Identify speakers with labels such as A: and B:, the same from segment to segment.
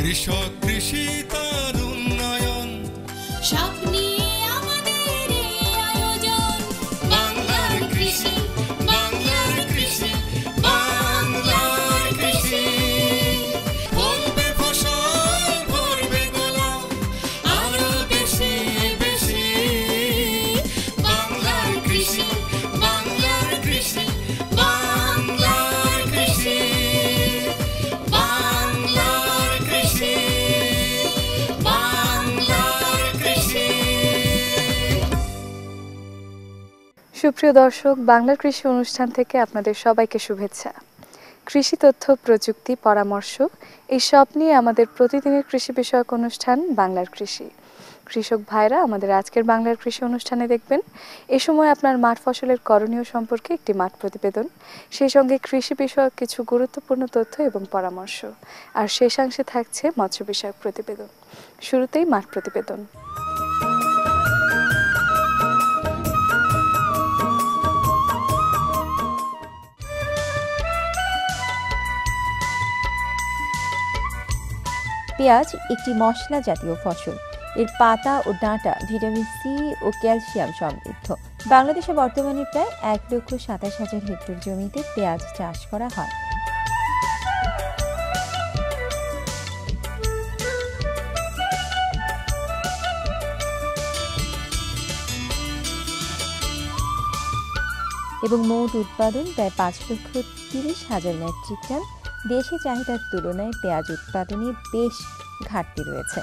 A: কৃষক কৃষি তার উন্নয়ন
B: সব নিয়ে আমাদের এই আয়োজন। বাংলার কৃষি, বাংলার কৃষি, বাংলার কৃষি।
A: ফলবে ফসল ভরবে গোলা
B: আরো বেশি বেশি।
A: বাংলার কৃষি, বাংলার কৃষি, বাংলার কৃষি, বাংলার কৃষি, বাংলার কৃষি।
C: সুপ্রিয় দর্শক, বাংলার কৃষি অনুষ্ঠান থেকে আপনাদের সবাইকে শুভেচ্ছা। কৃষি তথ্য, প্রযুক্তি, পরামর্শ এই সব নিয়ে আমাদের প্রতিদিনের কৃষি বিষয়ক অনুষ্ঠান বাংলার কৃষি। কৃষক ভাইরা আমাদের আজকের বাংলার কৃষি অনুষ্ঠানে দেখবেন এ সময় আপনার মাঠ ফসলের করণীয় সম্পর্কে একটি মাঠ প্রতিবেদন, সেই সঙ্গে কৃষি বিষয়ক কিছু গুরুত্বপূর্ণ তথ্য এবং পরামর্শ, আর শেষাংশে থাকছে মৎস্য বিষয়ক প্রতিবেদন। শুরুতেই মাঠ প্রতিবেদন।
D: পেঁয়াজ একটি মশলা জাতীয় ফসল। এর পাতা ও ডাঁটা ভিটামিন সি ও ক্যালসিয়াম সমৃদ্ধ। বাংলাদেশে বর্তমানে প্রায় 1,27,000 হেক্টর জমিতে পেঁয়াজ চাষ করা হয়। এবং মোট উৎপাদন প্রায় 5,30,000 মেট্রিক টন। দেশি চাহিদার তুলনায় পেঁয়াজ উৎপাদনে বেশ ঘাটতি রয়েছে।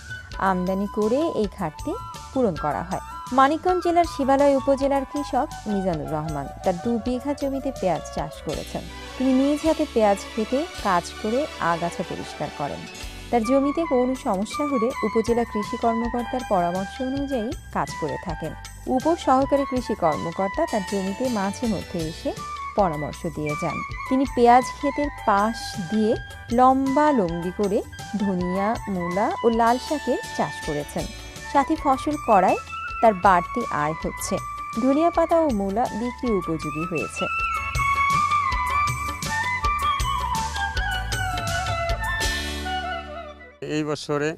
D: আমদানি করে এই ঘাটতি পূরণ করা হয়। মানিকগঞ্জ জেলার শিবালয় উপজেলার কৃষক মিজানুর রহমান তার 2 বিঘা জমিতে পেঁয়াজ চাষ করেছেন। তিনি নিজ হাতে পেঁয়াজ কেটে কাজ করে আগাছা পরিষ্কার করেন। তার জমিতে কোনো সমস্যা হলে উপজেলা কৃষি কর্মকর্তার পরামর্শ অনুযায়ী কাজ করে থাকেন। উপসহকারী কৃষি কর্মকর্তা তার জমিতে মাঝে মধ্যে এসে পরামর্শ দিয়ে যান। তিনি পেঁয়াজ ক্ষেতের পাশ দিয়ে লম্বা লম্বি করে ধনিয়া, মূলা ও লাল শাকের চাষ করেছেন। সাথে ফসল করায় তার বাড়তি আয় হচ্ছে। ধনিয়া পাতা ও মূলা বিক্রি উপযোগী হয়েছে।
E: এই বছরে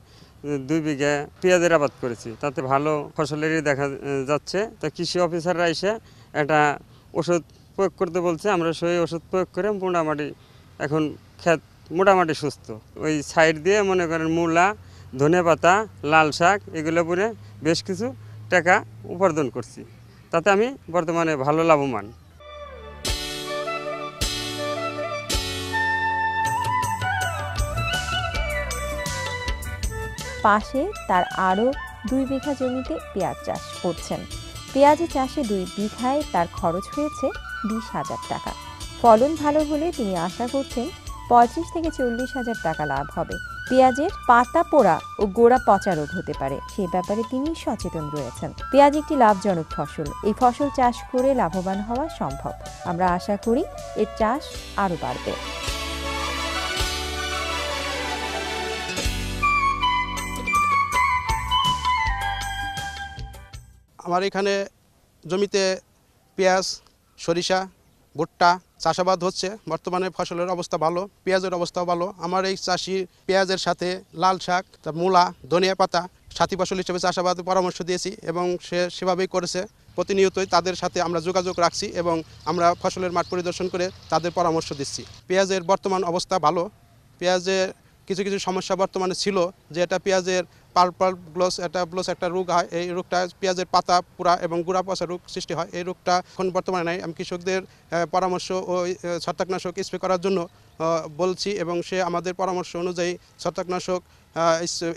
E: 2 বিঘা পেঁয়াজের আবাদ করেছি, তাতে ভালো ফসলেরই দেখা যাচ্ছে। তা কৃষি অফিসাররা এসে একটা ওষুধ প্রয়োগ করতে বলছে, আমরা সেই ওষুধ প্রয়োগ করে মোটামুটি এখন ক্ষেত মোটামুটি সুস্থ। ওই সাইড দিয়ে মনে করেন মূলা, ধনে পাতা, লাল শাক এগুলো পরে বেশ কিছু টাকা উপার্জন করছি, তাতে আমি বর্তমানে ভালো লাভবান।
D: পাশে তার আরও 2 বিঘা জমিতে পেঁয়াজ চাষ করছেন। পেঁয়াজ চাষে 2 বিঘায় তার খরচ হয়েছে 20,000 টাকা। ফলন ভালো হলে তিনি আশা করছেন 35 থেকে 40,000 টাকা লাভ হবে। পেঁয়াজের পাতা পোড়া ও গোড়া পচা রোগ হতে পারে, সে ব্যাপারে তিনি সচেতন রয়েছেন। পেঁয়াজ একটি লাভজনক ফসল। এই ফসল চাষ করে লাভবান হওয়া সম্ভব। আমরা আশা করি এর চাষ আরও বাড়বে।
F: আমার এখানে জমিতে পেঁয়াজ, সরিষা, ভুট্টা চাষাবাদ হচ্ছে। বর্তমানে ফসলের অবস্থা ভালো, পেঁয়াজের অবস্থাও ভালো। আমার এই চাষি পেঁয়াজের সাথে লাল শাক, মূলা, ধনিয়া পাতা সাথী ফসল হিসেবে চাষাবাদের পরামর্শ দিয়েছি এবং সে সেভাবেই করেছে। প্রতিনিয়তই তাদের সাথে আমরা যোগাযোগ রাখছি এবং আমরা ফসলের মাঠ পরিদর্শন করে তাদের পরামর্শ দিচ্ছি। পেঁয়াজের বর্তমান অবস্থা ভালো। পেঁয়াজের কিছু কিছু সমস্যা বর্তমানে ছিল, যে এটা পেঁয়াজের পার্পল ব্লস একটা রোগ হয়। এই রোগটা পেঁয়াজের পাতা পুরা এবং গুঁড়া পচা রোগ সৃষ্টি হয়। এই রোগটা এখন বর্তমানে নাই। আমি কৃষকদের পরামর্শ ও ছত্রাকনাশক স্প্রে করার জন্য বলছি এবং সে আমাদের পরামর্শ অনুযায়ী ছত্রাকনাশক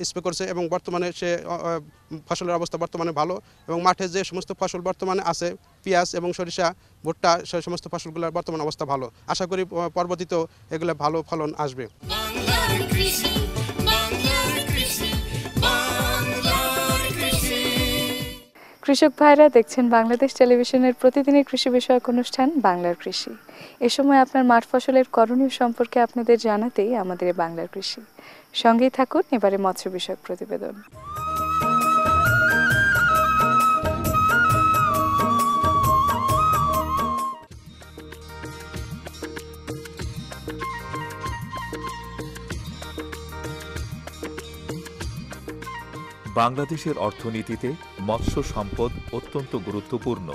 F: স্প্রে করছে এবং বর্তমানে সে ফসলের অবস্থা বর্তমানে ভালো। এবং মাঠে যে সমস্ত ফসল বর্তমানে আছে, পেঁয়াজ এবং সরিষা, ভুট্টা, সেই সমস্ত ফসলগুলোর বর্তমান অবস্থা ভালো। আশা করি পরবর্তীতেও এগুলো ভালো ফলন আসবে।
C: কৃষক ভাইরা দেখছেন বাংলাদেশ টেলিভিশনের প্রতিদিনের কৃষি বিষয়ক অনুষ্ঠান বাংলার কৃষি। এ সময় আপনার মাঠ ফসলের করণীয় সম্পর্কে আপনাদের জানাতেই আমাদের বাংলার কৃষি। সঙ্গেই থাকুন এবারে মৎস্য বিষয়ক প্রতিবেদন।
G: বাংলাদেশের অর্থনীতিতে মৎস্য সম্পদ অত্যন্ত গুরুত্বপূর্ণ।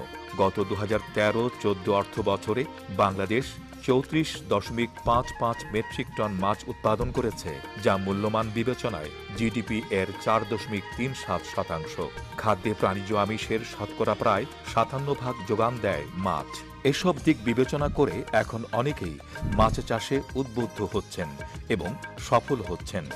G: গত 2013-14 অর্থ বছরে বাংলাদেশ 34.55 মেট্রিক টন মাছ উৎপাদন করেছে, যা মূল্যমান বিবেচনায় জিডিপি এর 4.37%। খাদ্যে প্রাণীজ আমিষের শতকরা প্রায় 57% যোগান দেয় মাছ। এসব দিক বিবেচনা করে এখন অনেকেই মাছ চাষে উদ্বুদ্ধ হচ্ছেন এবং সফল হচ্ছেন।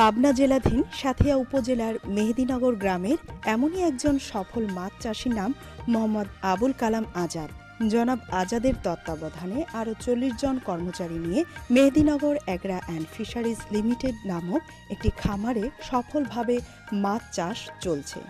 H: পাবনা জেলাধীন সাঁথিয়া উপজেলার মেহেদিনগর গ্রামের এমনই একজন সফল মাছ চাষীর নাম মোহাম্মদ আবুল কালাম আজাদ। জনাব আজাদের তত্ত্বাবধানে আরও 40 জন কর্মচারী নিয়ে মেহেদিনগর অ্যাগ্রা অ্যান্ড ফিশারিজ লিমিটেড নামক একটি খামারে সফলভাবে মাছ চাষ চলছে।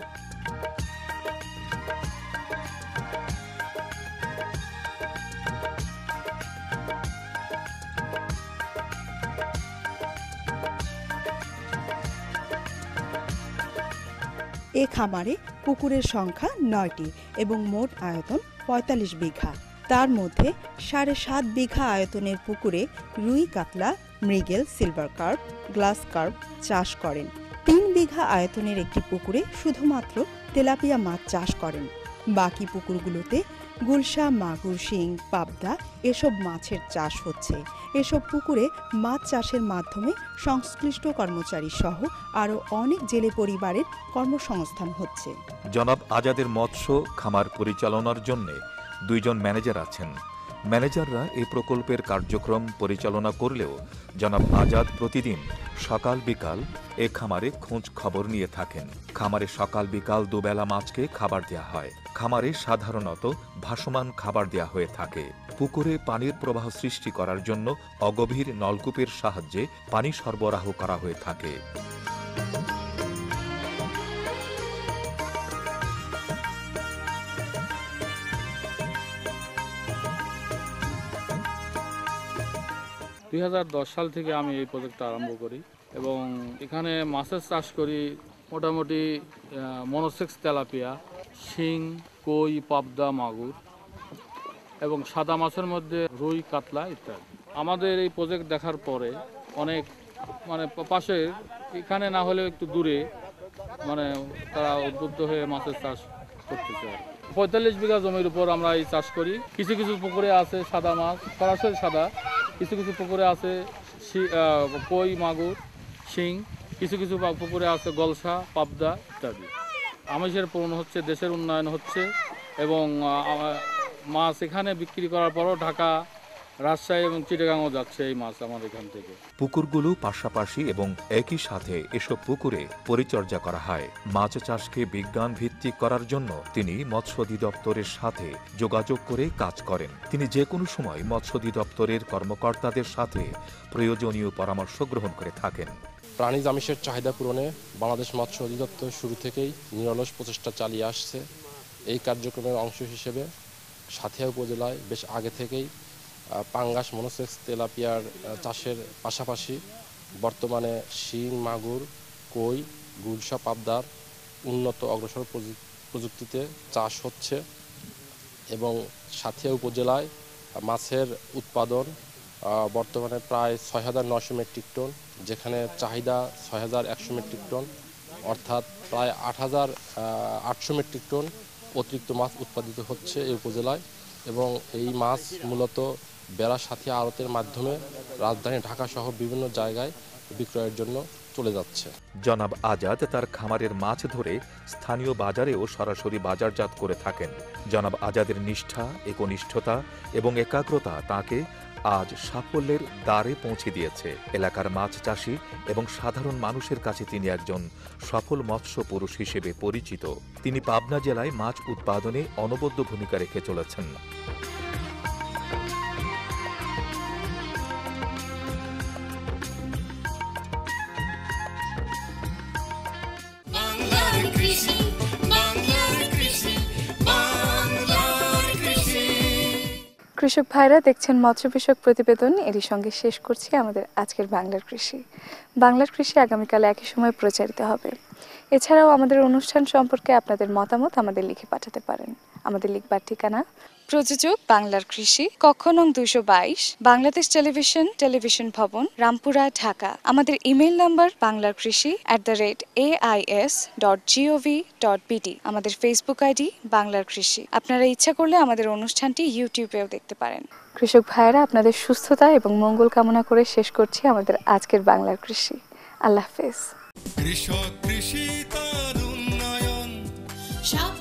H: এ খামারে পুকুরের সংখ্যা 9টি এবং মোট আয়তন 45 বিঘা। তার মধ্যে 7.5 বিঘা আয়তনের পুকুরে রুই কাতলা, মৃগেল, সিলভার কার্প, গ্লাস কার্প চাষ করেন। 3 বিঘা আয়তনের একটি পুকুরে শুধুমাত্র তেলাপিয়া মাছ চাষ করেন। বাকি পুকুরগুলোতে গুলশা, মাগুর, শিং, পাবদা এসব মাছের চাষ হচ্ছে। এসব পুকুরে মাছ চাষের মাধ্যমে সংশ্লিষ্ট কর্মচারী সহ আরও অনেক জেলে পরিবারের কর্মসংস্থান হচ্ছে।
G: জনাব আজাদের মৎস্য খামার পরিচালনার জন্য 2 জন ম্যানেজার আছেন। ম্যানেজাররা এই প্রকল্পের কার্যক্রম পরিচালনা করলেও জনাব আজাদ প্রতিদিন সকাল বিকাল এ খামারে খোঁজ খবর নিয়ে থাকেন। খামারে সকাল বিকাল দুবেলা মাছকে খাবার দেয়া হয়। খামারে সাধারণত ভাসমান খাবার দেয়া হয়ে থাকে। পুকুরে পানির প্রবাহ সৃষ্টি করার জন্য অগভীর নলকূপের সাহায্যে পানি সরবরাহ করা হয়ে থাকে।
I: দুই 2010 সাল থেকে আমি এই প্রজেক্টটা আরম্ভ করি এবং এখানে মাছের চাষ করি মোটামুটি মনোসেক্স, তেলাপিয়া, শিং, কই, পাবদা, মাগুর এবং সাদা মাছের মধ্যে রুই, কাতলা ইত্যাদি। আমাদের এই প্রজেক্ট দেখার পরে অনেক পাশে এখানে না হলেও একটু দূরে তারা উদ্বুদ্ধ হয়ে মাছের চাষ করতে চায়। 45 বিঘা জমির উপর আমরা এই চাষ করি। কিছু কিছু পুকুরে আছে সাদা মাছ, সরাসরি সাদা। কিছু কিছু পুকুরে আছে কই, মাগুর, শিং। কিছু কিছু পুকুরে আছে গলসা, পাবদা ইত্যাদি। আমিষের পূরণ হচ্ছে, দেশের উন্নয়ন হচ্ছে এবং মাছ এখানে বিক্রি করার পরও ঢাকা, রাজশাহী এবং চিটাগাংও যাচ্ছে এই মাছ আমাদের এখান থেকে।
G: পুকুরগুলো পাশাপাশি এবং একই সাথে এসব পুকুরে পরিচর্যা করা হয়। মাছ চাষকে বিজ্ঞান ভিত্তিক করার জন্য তিনি মৎস্য অধিদপ্তরের সাথে যোগাযোগ করে কাজ করেন। তিনি যে কোনো সময় মৎস্য অধিদপ্তরের কর্মকর্তাদের সাথে প্রয়োজনীয় পরামর্শ গ্রহণ করে থাকেন।
J: প্রাণীজ আমিষের চাহিদা পূরণে বাংলাদেশ মৎস্য অধিদপ্তর শুরু থেকেই নিরলস প্রচেষ্টা চালিয়ে আসছে। এই কার্যক্রমের অংশ হিসেবে সাঁথিয়া উপজেলায় বেশ আগে থেকেই পাঙ্গাস, মনোসেক্স, তেলাপিয়ার চাষের পাশাপাশি বর্তমানে শিং, মাগুর, কই, গুলশা, পাবদার উন্নত অগ্রসর প্রযুক্তিতে চাষ হচ্ছে এবং সাঁথিয়া উপজেলায় মাছের উৎপাদন বর্তমানে প্রায় ৬,৯০০ মেট্রিক টন, যেখানে চাহিদা ৬,১০০ মেট্রিক টন, অর্থাৎ প্রায় ৮,৮০০ মেট্রিক টন অতিরিক্ত মাছ উৎপাদিত হচ্ছে এই উপজেলায় এবং এই মাছ মূলত বেড়া সাথী আড়তের মাধ্যমে রাজধানী ঢাকা সহ বিভিন্ন জায়গায় বিক্রয়ের জন্য চলে যাচ্ছে।
G: জনাব আজাদ তার খামারের মাছ ধরে স্থানীয় বাজারেও সরাসরি বাজারজাত করে থাকেন। জনাব আজাদের নিষ্ঠা, একনিষ্ঠতা এবং একাগ্রতা তাকে আজ সাফল্যের দ্বারে পৌঁছে দিয়েছে। এলাকার মাছ চাষী এবং সাধারণ মানুষের কাছে তিনি একজন সফল মৎস্য পুরুষ হিসেবে পরিচিত। তিনি পাবনা জেলায় মাছ উৎপাদনে অনবদ্য ভূমিকা রেখে চলেছেন।
C: কৃষক ভাইরা দেখছেন মৎস্য বিষয়ক প্রতিবেদন, এরই সঙ্গে শেষ করছি আমাদের আজকের বাংলার কৃষি। বাংলার কৃষি আগামীকাল একই সময় প্রচারিত হবে। এছাড়াও আমাদের অনুষ্ঠান সম্পর্কে আপনাদের মতামত আমাদের লিখে পাঠাতে পারেন। আমাদের লিখবার ঠিকানা প্রযোজক বাংলার কৃষি, কক্ষ নং 222, বাংলাদেশ টেলিভিশন, টেলিভিশন ভবন, রামপুরা, ঢাকা। আমাদের ইমেইল নাম্বার banglarkrishi@ais.gov.bt। আমাদের ফেসবুক আইডি বাংলার কৃষি। আপনারা ইচ্ছা করলে আমাদের অনুষ্ঠানটি ইউটিউবেও দেখতে পারেন। কৃষক ভাইয়েরা, আপনাদের সুস্থতা এবং মঙ্গল কামনা করে শেষ করছি আমাদের আজকের বাংলার কৃষি। আল্লাহ হাফেজ।
A: কৃষক কৃষি তার উন্নয়ন,
B: সব